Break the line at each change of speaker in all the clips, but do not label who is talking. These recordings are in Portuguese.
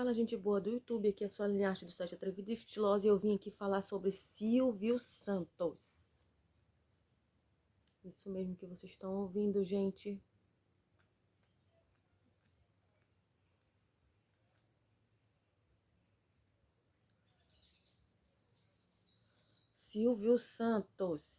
Fala, gente boa do YouTube, aqui é a sua Linhaste do site Atrevida e Estilosa e eu vim aqui falar sobre Silvio Santos. Isso mesmo que vocês estão ouvindo, gente. Silvio Santos.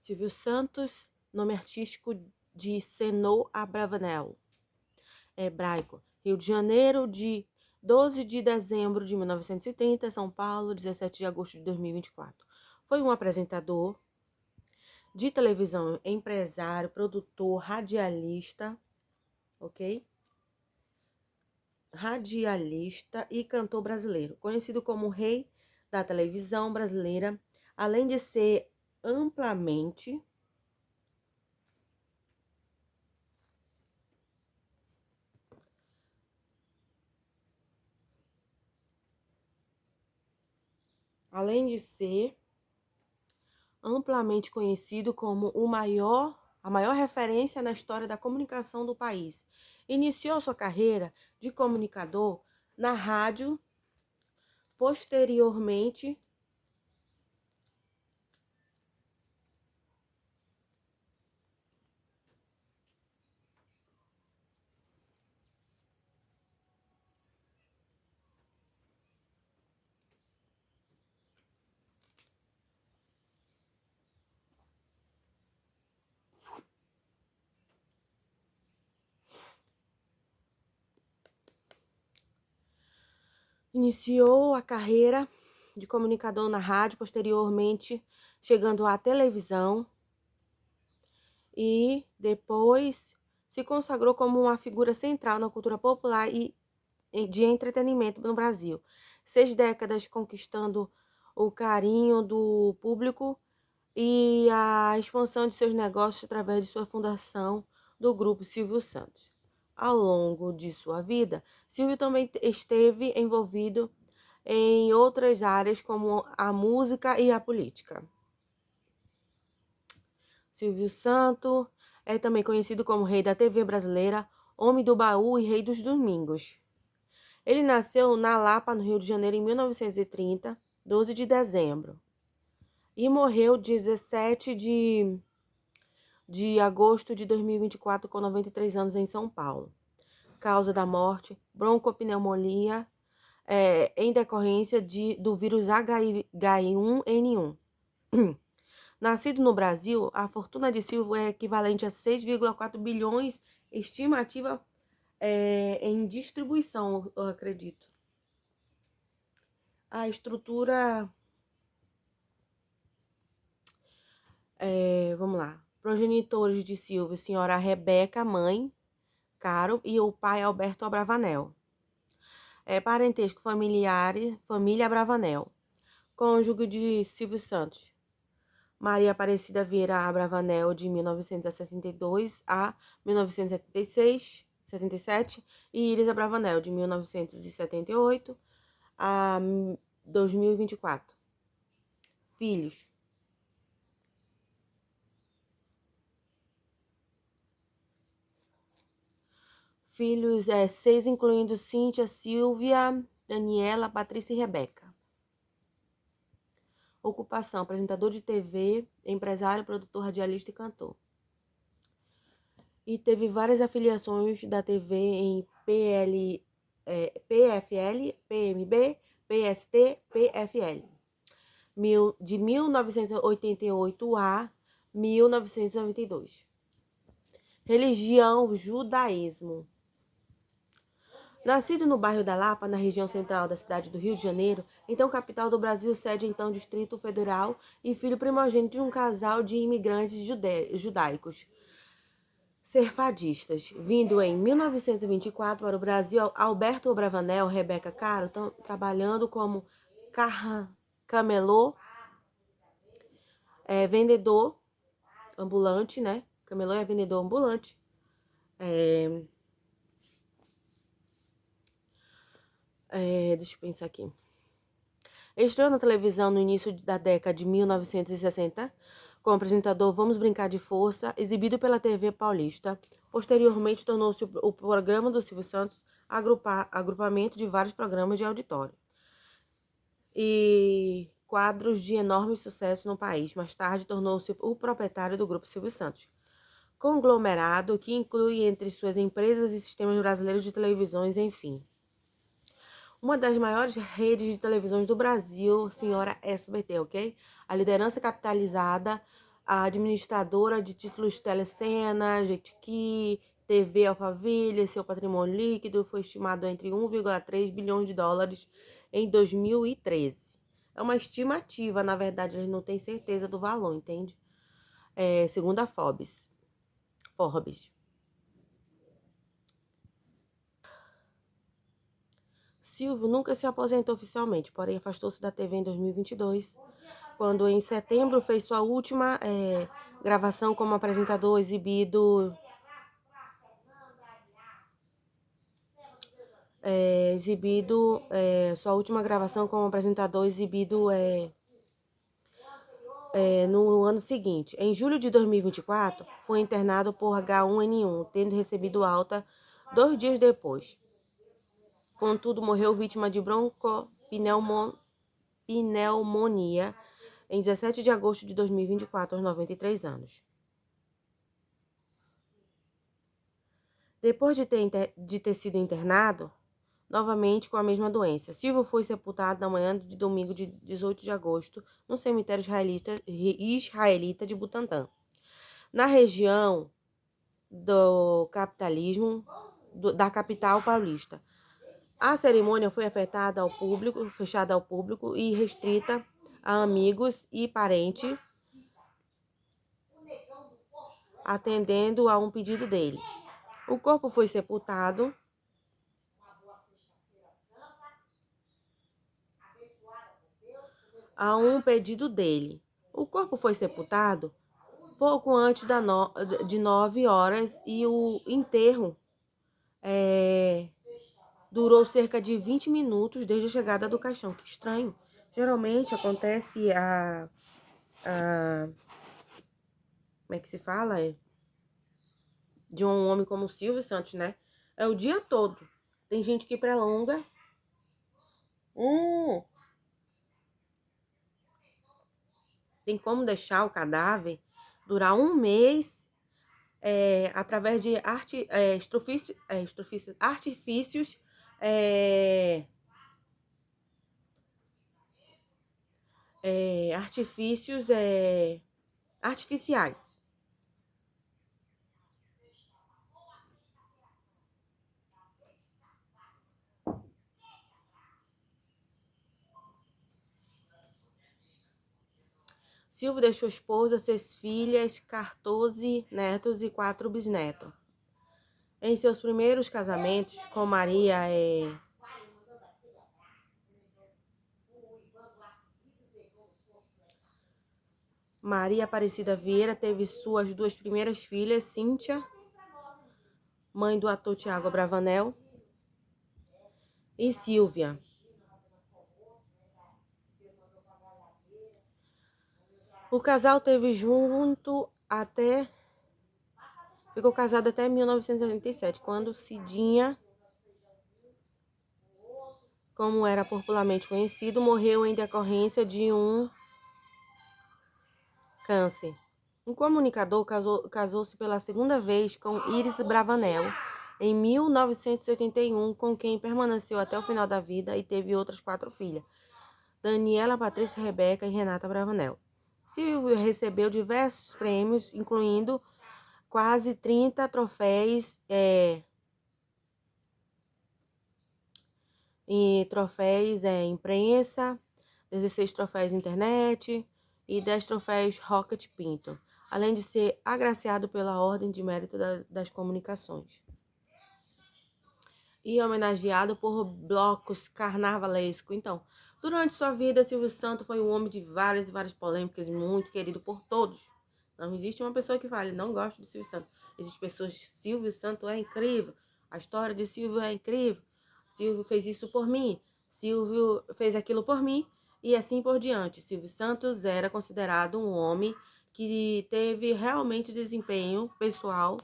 Silvio Santos, nome artístico de Senor Abravanel. Hebraico. Rio de Janeiro, de 12 de dezembro de 1930, São Paulo, 17 de agosto de 2024. Foi um apresentador de televisão, empresário, produtor, radialista, ok? Radialista e cantor brasileiro, conhecido como rei da televisão brasileira, além de ser amplamente conhecido como a maior referência na história da comunicação do país. Iniciou sua carreira de comunicador na rádio, posteriormente iniciou a carreira de comunicador na rádio, posteriormente chegando à televisão e depois se consagrou como uma figura central na cultura popular e de entretenimento no Brasil. 6 décadas conquistando o carinho do público e a expansão de seus negócios através de sua fundação do Grupo Silvio Santos. Ao longo de sua vida, Silvio também esteve envolvido em outras áreas como a música e a política. Silvio Santos é também conhecido como rei da TV brasileira, homem do baú e rei dos domingos. Ele nasceu na Lapa, no Rio de Janeiro, em 1930, 12 de dezembro. E morreu 17 de agosto de 2024, com 93 anos, em São Paulo. Causa da morte, broncopneumonia, em decorrência do vírus H1N1. Nascido no Brasil, a fortuna de Silvio é equivalente a 6,4 bilhões, estimativa em distribuição, eu acredito. A estrutura... vamos lá. Progenitores de Silvio, senhora Rebeca, mãe, Caro, e o pai Alberto Abravanel. Parentesco familiar, família Abravanel. Cônjuge de Silvio Santos, Maria Aparecida Vieira Abravanel, de 1962 a 1977, e Iris Abravanel, de 1978 a 2024. Filhos: Filhos 6, incluindo Cíntia, Silvia, Daniela, Patrícia e Rebeca. Ocupação: apresentador de TV, empresário, produtor, radialista e cantor. E teve várias afiliações da TV em PFL, PMB, PST, PFL. De 1988 a 1992. Religião: judaísmo. Nascido no bairro da Lapa, na região central da cidade do Rio de Janeiro, então capital do Brasil, sede então Distrito Federal, e filho primogênito de um casal de imigrantes judaicos serfadistas. Vindo em 1924 para o Brasil, Alberto Abravanel, Rebeca Caro, trabalhando como camelô, vendedor ambulante, né? Camelô é vendedor ambulante. Deixa eu pensar aqui. Estreou na televisão no início da década de 1960, com o apresentador Vamos Brincar de Força, exibido pela TV Paulista. Posteriormente, tornou-se o programa do Silvio Santos agrupamento de vários programas de auditório e quadros de enorme sucesso no país. Mais tarde, tornou-se o proprietário do Grupo Silvio Santos, conglomerado que inclui entre suas empresas e sistemas brasileiros de televisões, enfim. Uma das maiores redes de televisões do Brasil, senhora SBT, ok? A liderança capitalizada, a administradora de títulos Telecena, Jequiti, TV Alphaville, seu patrimônio líquido foi estimado entre 1,3 bilhões de dólares em 2013. É uma estimativa, na verdade, eles não têm certeza do valor, entende? Segundo a Forbes. Silvio nunca se aposentou oficialmente, porém afastou-se da TV em 2022, quando em setembro fez sua última gravação como apresentador sua última gravação como apresentador exibido no ano seguinte. Em julho de 2024, foi internado por H1N1, tendo recebido alta 2 dias depois. Contudo, morreu vítima de broncopneumonia em 17 de agosto de 2024, aos 93 anos. Depois de ter sido internado, novamente com a mesma doença, Silvio foi sepultado na manhã de domingo de 18 de agosto no cemitério israelita de Butantã, na região do capitalismo da capital paulista. A cerimônia foi fechada ao público e restrita a amigos e parentes, atendendo a um pedido dele. O corpo foi sepultado a um pedido dele. O corpo foi sepultado pouco antes de 9 horas e o enterro durou cerca de 20 minutos desde a chegada do caixão. Que estranho. Geralmente acontece como é que se fala? De um homem como o Silvio Santos, né? É o dia todo. Tem gente que prolonga. Tem como deixar o cadáver durar um mês através de artifícios artificiais. Silvio deixou esposa, 6 filhas, 14 netos e 4 bisnetos. Em seus primeiros casamentos com Maria Aparecida Vieira, teve suas 2 primeiras filhas, Cíntia, mãe do ator Tiago Abravanel, e Silvia. O casal ficou casado até 1987, quando Cidinha, como era popularmente conhecido, morreu em decorrência de um câncer. Um comunicador casou-se pela segunda vez com Iris Bravanel em 1981, com quem permaneceu até o final da vida e teve outras 4 filhas, Daniela, Patrícia, Rebeca e Renata Bravanel. Silvio recebeu diversos prêmios, incluindo quase 30 troféus imprensa, 16 troféus internet e 10 troféus Rocket Pinto, além de ser agraciado pela Ordem de Mérito das Comunicações e homenageado por blocos carnavalescos. Então, durante sua vida, Silvio Santos foi um homem de várias e várias polêmicas, muito querido por todos. Não existe uma pessoa que fale, não gosto de Silvio Santos. Existem pessoas, Silvio Santos é incrível, a história de Silvio é incrível, Silvio fez isso por mim, Silvio fez aquilo por mim, e assim por diante. Silvio Santos era considerado um homem que teve realmente desempenho pessoal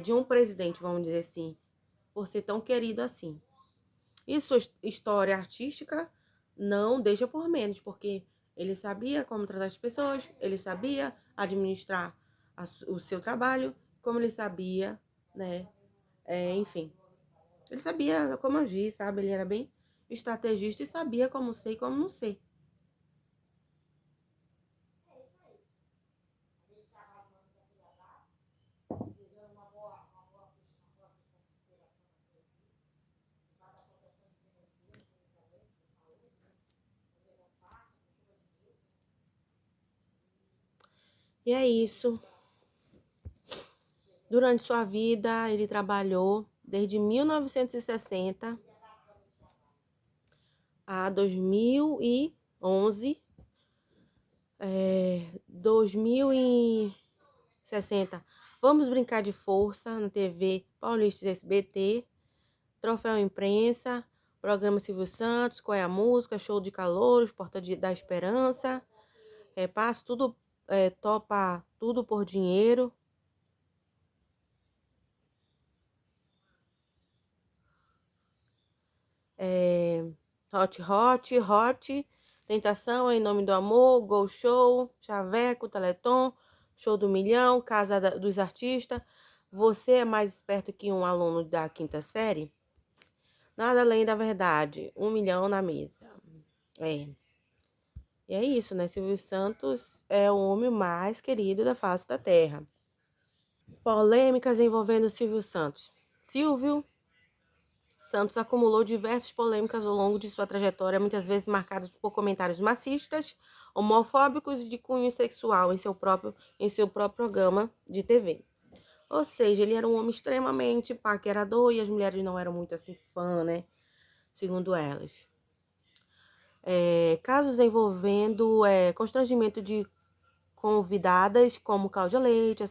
de um presidente, vamos dizer assim, por ser tão querido assim. E sua história artística não deixa por menos, porque ele sabia como tratar as pessoas, ele sabia administrar o seu trabalho, como ele sabia, né? Enfim, ele sabia como agir, sabe? Ele era bem estrategista e sabia como ser e como não ser. E é isso. Durante sua vida, ele trabalhou desde 1960 a 2011, 2060. Vamos Brincar de Força na TV Paulista SBT, Troféu Imprensa, Programa Silvio Santos, Qual é a Música, Show de Calouros, da Esperança, Passo Tudo, Topa Tudo por Dinheiro, Hot, Tentação, Em Nome do Amor, Gol Show, Chaveco, Teleton, Show do Milhão, dos Artistas, Você é Mais Esperto que um Aluno da quinta série, Nada Além da Verdade, 1 milhão na mesa. E é isso, né? Silvio Santos é o homem mais querido da face da Terra. Polêmicas envolvendo Silvio Santos. Silvio Santos acumulou diversas polêmicas ao longo de sua trajetória, muitas vezes marcadas por comentários machistas, homofóbicos e de cunho sexual em seu próprio programa de TV. Ou seja, ele era um homem extremamente paquerador e as mulheres não eram muito assim fã, né? Segundo elas. Casos envolvendo constrangimento de convidadas como Cláudia Leite,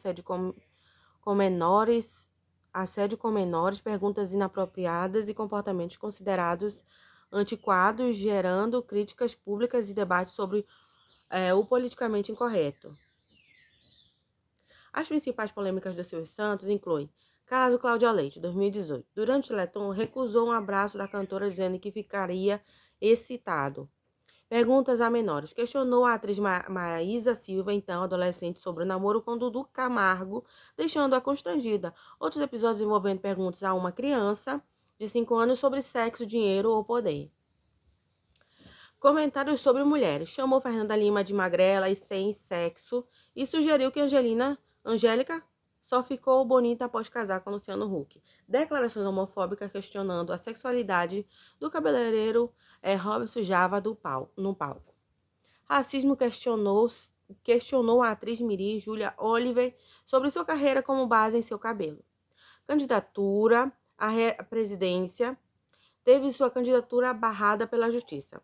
com menores, assédio com menores, perguntas inapropriadas e comportamentos considerados antiquados, gerando críticas públicas e debates sobre o politicamente incorreto. As principais polêmicas do Silvio Santos incluem caso Cláudia Leite, 2018. Durante o Teleton, recusou um abraço da cantora dizendo que ficaria excitado. Perguntas a menores. Questionou a atriz Maísa Silva, então adolescente, sobre o namoro com Dudu Camargo, deixando-a constrangida. Outros episódios envolvendo perguntas a uma criança de 5 anos sobre sexo, dinheiro ou poder. Comentários sobre mulheres. Chamou Fernanda Lima de magrela e sem sexo e sugeriu que Angélica só ficou bonita após casar com Luciano Huck. Declarações homofóbicas questionando a sexualidade do cabeleireiro Robson Java no palco. Racismo questionou a atriz mirim Julia Oliver sobre sua carreira como base em seu cabelo. Candidatura à presidência. Teve sua candidatura barrada pela justiça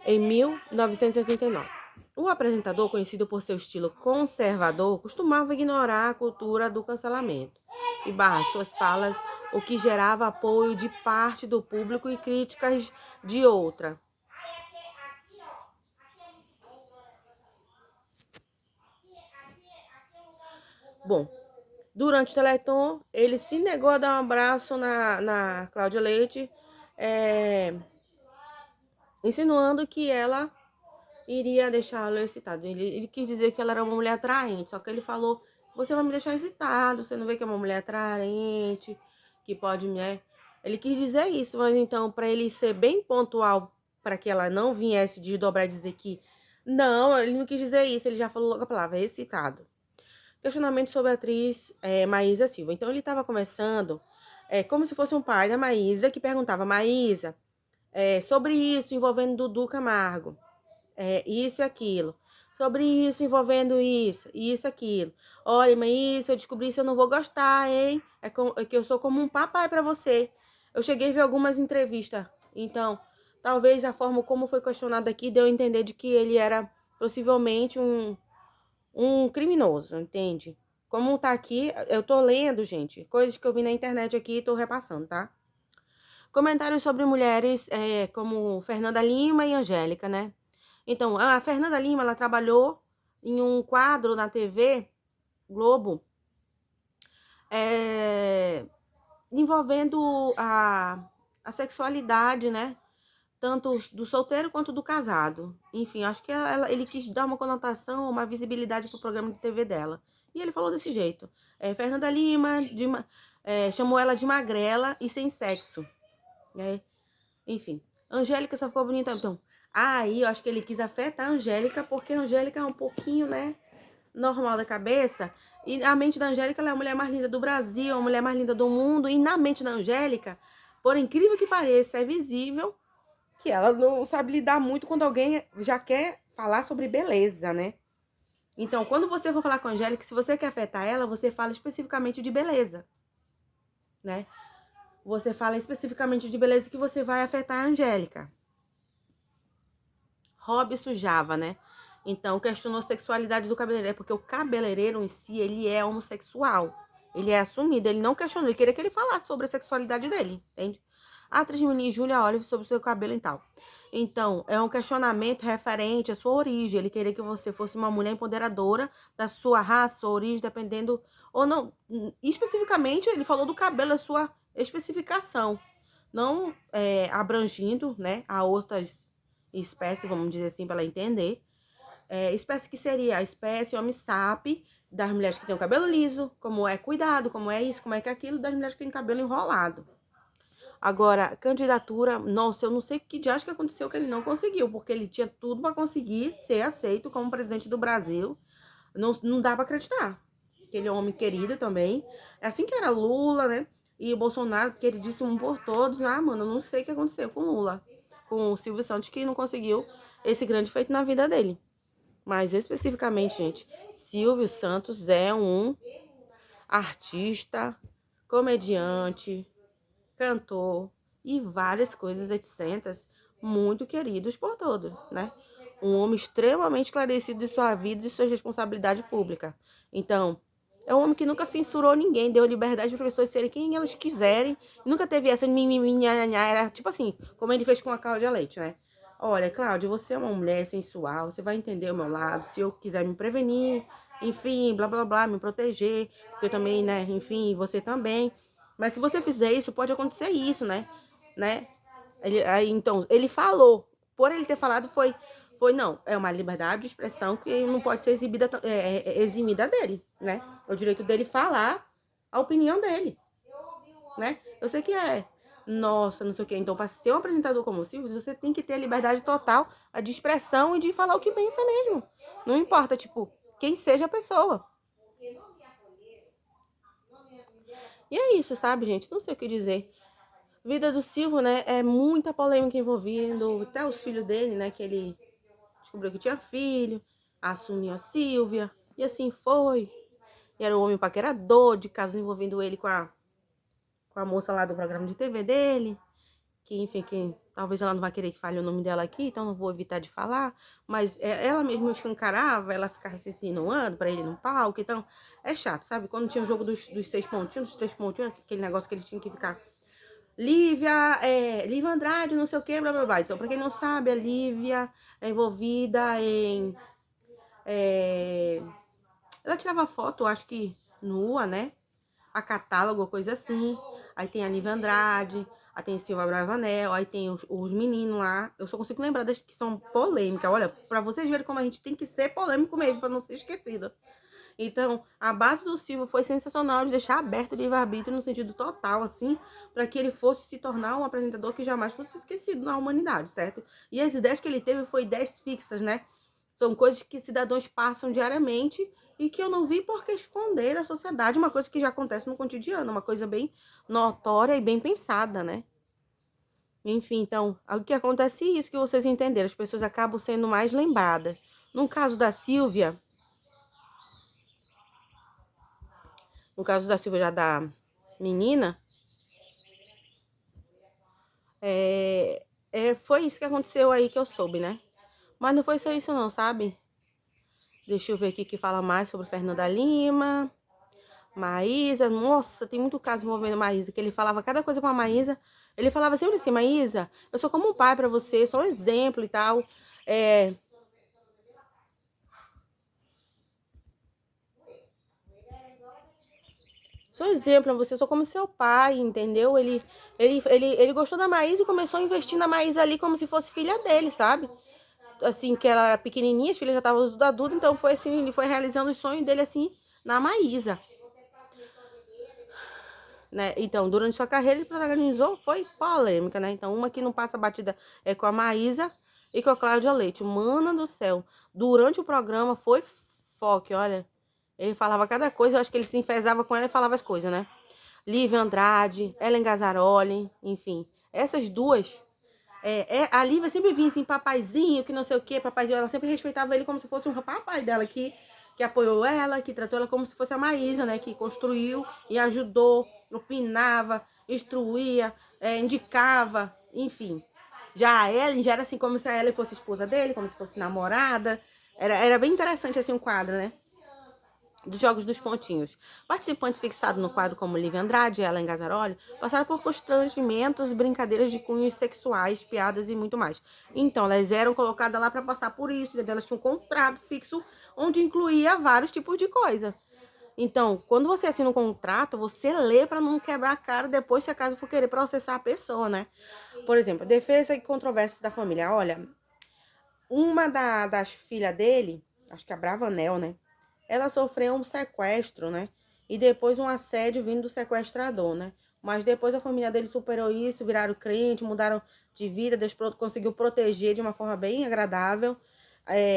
em 1989. O apresentador, conhecido por seu estilo conservador, costumava ignorar a cultura do cancelamento e barrar suas falas, o que gerava apoio de parte do público e críticas de outra. Bom, durante o Teleton, ele se negou a dar um abraço na Cláudia Leite, insinuando que ela iria deixá-lo excitado. Ele quis dizer que ela era uma mulher atraente, só que ele falou: você vai me deixar excitado, você não vê que é uma mulher atraente, que pode, né? Ele quis dizer isso, mas então, para ele ser bem pontual, para que ela não viesse desdobrar e dizer que não, ele não quis dizer isso, ele já falou logo a palavra excitado. Questionamento sobre a atriz Maísa Silva. Então, ele estava conversando como se fosse um pai da Maísa, que perguntava: Maísa, sobre isso envolvendo Dudu Camargo. Isso e aquilo. Sobre isso, envolvendo isso, aquilo. Olha, mas isso, eu descobri isso, eu não vou gostar, hein? É que eu sou como um papai para você. Eu cheguei a ver algumas entrevistas. Então, talvez a forma como foi questionado aqui deu a entender de que ele era possivelmente um criminoso, entende? Como tá aqui, eu tô lendo, gente, coisas que eu vi na internet aqui e tô repassando, tá? Comentários sobre mulheres como Fernanda Lima e Angélica, né? Então, a Fernanda Lima, ela trabalhou em um quadro na TV Globo, envolvendo a sexualidade, né? Tanto do solteiro quanto do casado. Enfim, acho que ele quis dar uma conotação, uma visibilidade pro programa de TV dela. E ele falou desse jeito. Fernanda Lima chamou ela de magrela e sem sexo. Né? Enfim, Angélica só ficou bonita. Então, aí eu acho que ele quis afetar a Angélica, porque a Angélica é um pouquinho, né, normal da cabeça. E a mente da Angélica, ela é a mulher mais linda do Brasil, a mulher mais linda do mundo. E na mente da Angélica, por incrível que pareça, é visível que ela não sabe lidar muito quando alguém já quer falar sobre beleza, né? Então, quando você for falar com a Angélica, se você quer afetar ela, você fala especificamente de beleza, né? Você fala especificamente de beleza que você vai afetar a Angélica. Rob sujava, né? Então, questionou a sexualidade do cabeleireiro, porque o cabeleireiro em si, ele é homossexual. Ele é assumido, ele não questionou, ele queria que ele falasse sobre a sexualidade dele, entende? A atriz Mini Julia Olive sobre o seu cabelo e tal. Então, é um questionamento referente à sua origem. Ele queria que você fosse uma mulher empoderadora da sua raça, sua origem, dependendo ou não. Especificamente, ele falou do cabelo, a sua especificação. Não abrangindo, né, a outras espécies, vamos dizer assim, para ela entender. Espécie que seria a espécie homem sapi das mulheres que têm o cabelo liso, como é cuidado, como é isso, como é que é aquilo, das mulheres que têm cabelo enrolado. Agora, candidatura, nossa, eu não sei que diacho que aconteceu que ele não conseguiu, porque ele tinha tudo para conseguir ser aceito como presidente do Brasil. Não dá para acreditar. Aquele homem querido também. É assim que era Lula, né? E o Bolsonaro, queridíssimo por todos. Ah, mano, eu não sei o que aconteceu com Lula. Com o Silvio Santos, que não conseguiu esse grande feito na vida dele. Mas especificamente, gente, Silvio Santos é um artista, comediante, cantor e várias coisas, etc. Muito queridos por todos, né? Um homem extremamente esclarecido de sua vida e de sua responsabilidade pública. Então, é um homem que nunca censurou ninguém, deu liberdade para as pessoas serem quem elas quiserem. Nunca teve essa mimimi, nhanhanhá, era tipo assim, como ele fez com a Cláudia Leite, né? Olha, Cláudia, você é uma mulher sensual, você vai entender o meu lado, se eu quiser me prevenir, enfim, blá blá blá, me proteger, porque eu também, né, enfim, você também. Mas se você fizer isso, pode acontecer isso, né? Então, ele falou, por ele ter falado, foi não, é uma liberdade de expressão que não pode ser eximida dele, né? É o direito dele falar a opinião dele, né? Eu sei que nossa, não sei o quê. Então, para ser um apresentador como o Silvio, você tem que ter a liberdade total de expressão e de falar o que pensa mesmo. Não importa, tipo, quem seja a pessoa. E é isso, sabe, gente? Não sei o que dizer. Vida do Silvio, né? É muita polêmica envolvendo até os filhos dele, né? Que ele descobriu que tinha filho, assumiu a Silvia, e assim foi. E era um homem paquerador, de casos envolvendo ele com a moça lá do programa de TV dele, que enfim, que talvez ela não vai querer que fale o nome dela aqui, então não vou evitar de falar, mas ela mesmo escancarava, ela ficava se insinuando pra ele no palco, então é chato, sabe? Quando tinha o jogo dos 6 pontinhos, dos 3 pontinhos, aquele negócio que eles tinham que ficar Lívia Andrade, não sei o que, blá blá blá. Então, pra quem não sabe, a Lívia é envolvida em. Ela tirava foto, acho que nua, né? A catálogo, coisa assim. Aí tem a Lívia Andrade, aí tem Silva Bravanel, aí tem os meninos lá. Eu só consigo lembrar das que são polêmicas. Olha, pra vocês verem como a gente tem que ser polêmico mesmo, pra não ser esquecido. Então, a base do Silvio foi sensacional de deixar aberto o livre-arbítrio no sentido total, assim, para que ele fosse se tornar um apresentador que jamais fosse esquecido na humanidade, certo? E as ideias que ele teve foi ideias fixas, né? São coisas que cidadãos passam diariamente e que eu não vi por que esconder da sociedade, uma coisa que já acontece no cotidiano, uma coisa bem notória e bem pensada, né? Enfim, então, o que acontece é isso que vocês entenderam, as pessoas acabam sendo mais lembradas. No caso da Silvia, já da menina, foi isso que aconteceu aí que eu soube, né? Mas não foi só isso não, sabe? Deixa eu ver aqui que fala mais sobre Fernanda Lima. Maísa, nossa, tem muito caso envolvendo Maísa, que ele falava cada coisa com a Maísa. Ele falava sempre assim, Maísa, eu sou como um pai pra você, sou um exemplo e tal. Sou exemplo pra você, sou como seu pai, entendeu? Ele gostou da Maísa e começou a investir na Maísa ali como se fosse filha dele, sabe? Assim, que ela era pequenininha, as filhas já estavam tudo adultas, então foi assim, ele foi realizando os sonhos dele assim na Maísa, né? Então, durante sua carreira, ele protagonizou, foi polêmica, né? Então, uma que não passa batida é com a Maísa e com a Cláudia Leite. Mana do céu, durante o programa foi foque, olha. Ele falava cada coisa, eu acho que ele se enfesava com ela e falava as coisas, né? Lívia Andrade, Ellen Gazzaroli, enfim. Essas duas. A Lívia sempre vinha assim, papaizinho, que não sei o que, papaizinho. Ela sempre respeitava ele como se fosse um papai dela, que apoiou ela, que tratou ela como se fosse a Maísa, né? Que construiu e ajudou, opinava, instruía, indicava, enfim. Já a Ellen já era assim, como se a Ellen fosse esposa dele, como se fosse namorada. Era bem interessante assim um quadro, né? Dos Jogos dos Pontinhos. Participantes fixados no quadro como Lívia Andrade e Ellen Gazzaroli passaram por constrangimentos, brincadeiras de cunhos sexuais, piadas e muito mais. Então, elas eram colocadas lá para passar por isso, entendeu? Elas tinham um contrato fixo onde incluía vários tipos de coisa. Então, quando você assina um contrato, você lê para não quebrar a cara depois se acaso for querer processar a pessoa, né? Por exemplo, defesa e controvérsias da família. Olha, uma das filhas dele, acho que a Bravanel, né? Ela sofreu um sequestro, né? E depois um assédio vindo do sequestrador, né? Mas depois a família dele superou isso, viraram crente, mudaram de vida, Deus conseguiu proteger de uma forma bem agradável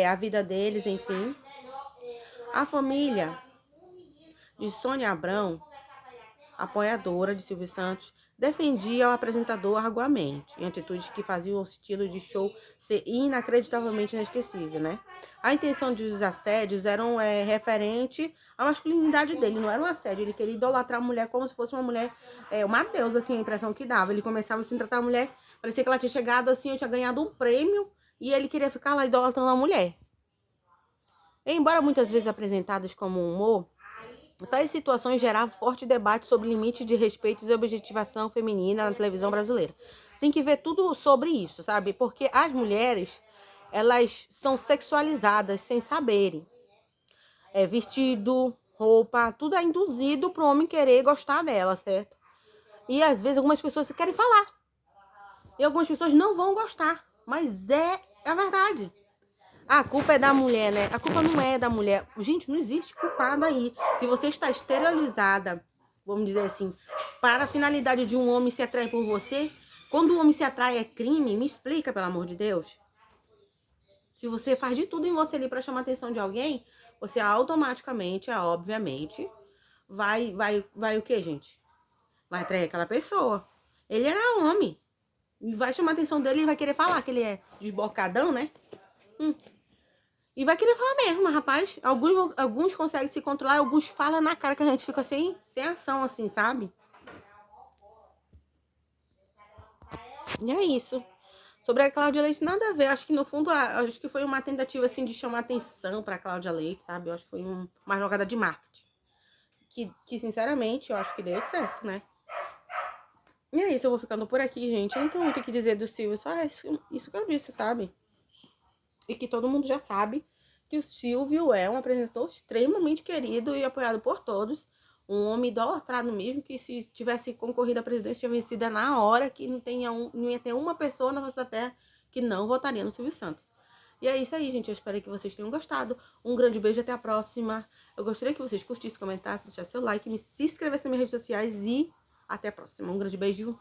a vida deles, enfim. A família de Sônia Abrão, apoiadora de Silvio Santos, defendia o apresentador arguamente, em atitudes que faziam o estilo de show ser inacreditavelmente inesquecível, né? A intenção dos assédios eram referente à masculinidade dele, não era um assédio, ele queria idolatrar a mulher como se fosse uma mulher, uma deusa, assim, a impressão que dava. Ele começava assim, a tratar a mulher, parecia que ela tinha chegado assim, eu tinha ganhado um prêmio, e ele queria ficar lá idolatrando a mulher. Embora muitas vezes apresentadas como humor, tais situações geravam forte debate sobre limites de respeito e objetivação feminina na televisão brasileira. Tem que ver tudo sobre isso, sabe? Porque as mulheres, elas são sexualizadas sem saberem. Vestido, roupa, tudo é induzido para o homem querer gostar dela, certo? E às vezes algumas pessoas querem falar. E algumas pessoas não vão gostar. Mas é a verdade. A culpa é da mulher, né? A culpa não é da mulher. Gente, não existe culpado aí. Se você está esterilizada, vamos dizer assim, para a finalidade de um homem se atrair por você, quando o homem se atrai é crime, me explica, pelo amor de Deus. Se você faz de tudo em você ali para chamar a atenção de alguém, você automaticamente, obviamente, vai o que, gente? Vai atrair aquela pessoa. Ele era homem. E vai chamar a atenção dele e vai querer falar que ele é desbocadão, né? E vai querer falar mesmo, mas, rapaz. Alguns conseguem se controlar, alguns falam na cara que a gente fica sem ação, assim, sabe? E é isso. Sobre a Cláudia Leite, nada a ver. Acho que no fundo, acho que foi uma tentativa, assim, de chamar atenção pra Cláudia Leite, sabe? Eu acho que foi uma jogada de marketing. Que, sinceramente, eu acho que deu certo, né? E é isso, eu vou ficando por aqui, gente. Eu não tenho muito o que dizer do Silvio, só isso que eu disse, sabe? E que todo mundo já sabe que o Silvio é um apresentador extremamente querido e apoiado por todos. Um homem idolatrado mesmo, que se tivesse concorrido à presidência, tinha vencida na hora, que não ia ter uma pessoa na face da terra que não votaria no Silvio Santos. E é isso aí, gente. Eu espero que vocês tenham gostado. Um grande beijo, até a próxima. Eu gostaria que vocês curtissem, comentassem, deixassem seu like, se inscrevessem nas minhas redes sociais e até a próxima. Um grande beijo.